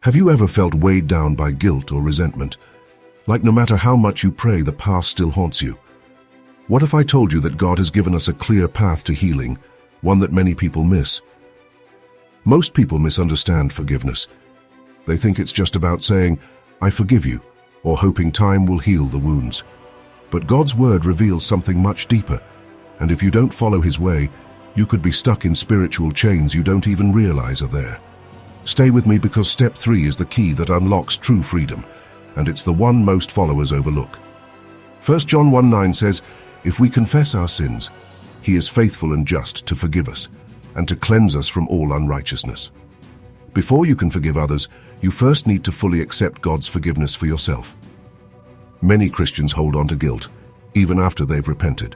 Have you ever felt weighed down by guilt or resentment? Like no matter how much you pray, the past still haunts you? What if I told you that God has given us a clear path to healing, one that many people miss? Most people misunderstand forgiveness. They think it's just about saying, "I forgive you," or hoping time will heal the wounds. But God's word reveals something much deeper, and if you don't follow His way, you could be stuck in spiritual chains you don't even realize are there. Stay with me, because step 3 is the key that unlocks true freedom, and it's the one most followers overlook. 1 John 1:9 says, "If we confess our sins, He is faithful and just to forgive us and to cleanse us from all unrighteousness." Before you can forgive others, you first need to fully accept God's forgiveness for yourself. Many Christians hold on to guilt, even after they've repented.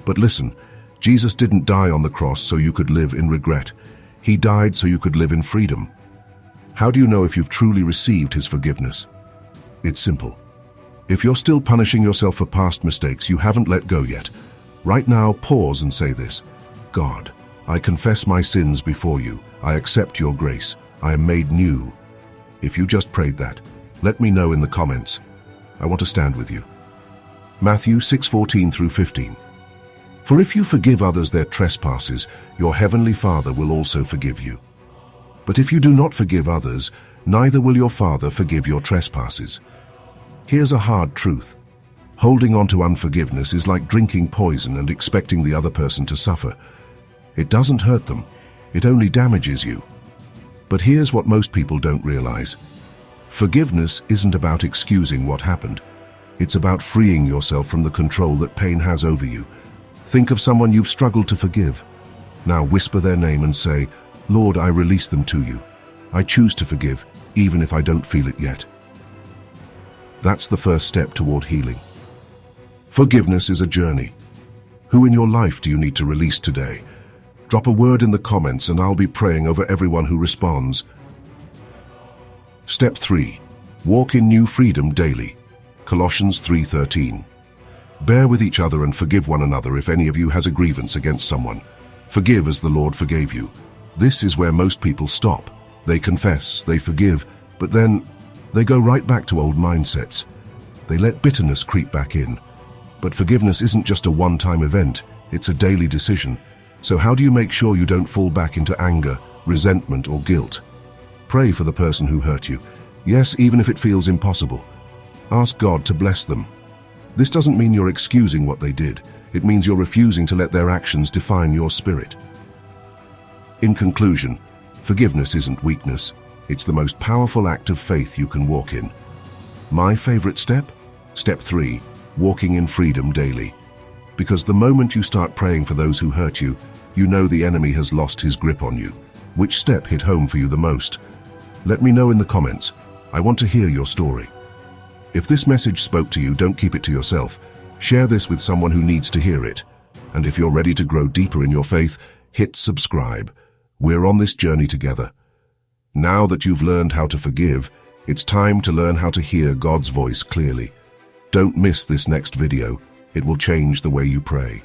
But listen, Jesus didn't die on the cross so you could live in regret. He died so you could live in freedom. How do you know if you've truly received His forgiveness? It's simple. If you're still punishing yourself for past mistakes, you haven't let go yet. Right now, pause and say this: God, I confess my sins before you. I accept your grace. I am made new. If you just prayed that, let me know in the comments. I want to stand with you. Matthew 6:14 through 15. For if you forgive others their trespasses, your heavenly Father will also forgive you. But if you do not forgive others, neither will your Father forgive your trespasses. Here's a hard truth. Holding on to unforgiveness is like drinking poison and expecting the other person to suffer. It doesn't hurt them. It only damages you. But here's what most people don't realize. Forgiveness isn't about excusing what happened. It's about freeing yourself from the control that pain has over you. Think of someone you've struggled to forgive. Now whisper their name and say, "Lord, I release them to you. I choose to forgive, even if I don't feel it yet." That's the first step toward healing. Forgiveness is a journey. Who in your life do you need to release today? Drop a word in the comments and I'll be praying over everyone who responds. Step 3. Walk in new freedom daily. Colossians 3:13. Bear with each other and forgive one another if any of you has a grievance against someone. Forgive as the Lord forgave you. This is where most people stop. They confess, they forgive, but then they go right back to old mindsets. They let bitterness creep back in. But forgiveness isn't just a one-time event, it's a daily decision. So how do you make sure you don't fall back into anger, resentment, or guilt? Pray for the person who hurt you. Yes, even if it feels impossible. Ask God to bless them. This doesn't mean you're excusing what they did. It means you're refusing to let their actions define your spirit. In conclusion, forgiveness isn't weakness. It's the most powerful act of faith you can walk in. My favorite step? Step 3, walking in freedom daily. Because the moment you start praying for those who hurt you, you know the enemy has lost his grip on you. Which step hit home for you the most? Let me know in the comments. I want to hear your story. If this message spoke to you, don't keep it to yourself. Share this with someone who needs to hear it. And if you're ready to grow deeper in your faith, hit subscribe. We're on this journey together. Now that you've learned how to forgive, it's time to learn how to hear God's voice clearly. Don't miss this next video. It will change the way you pray.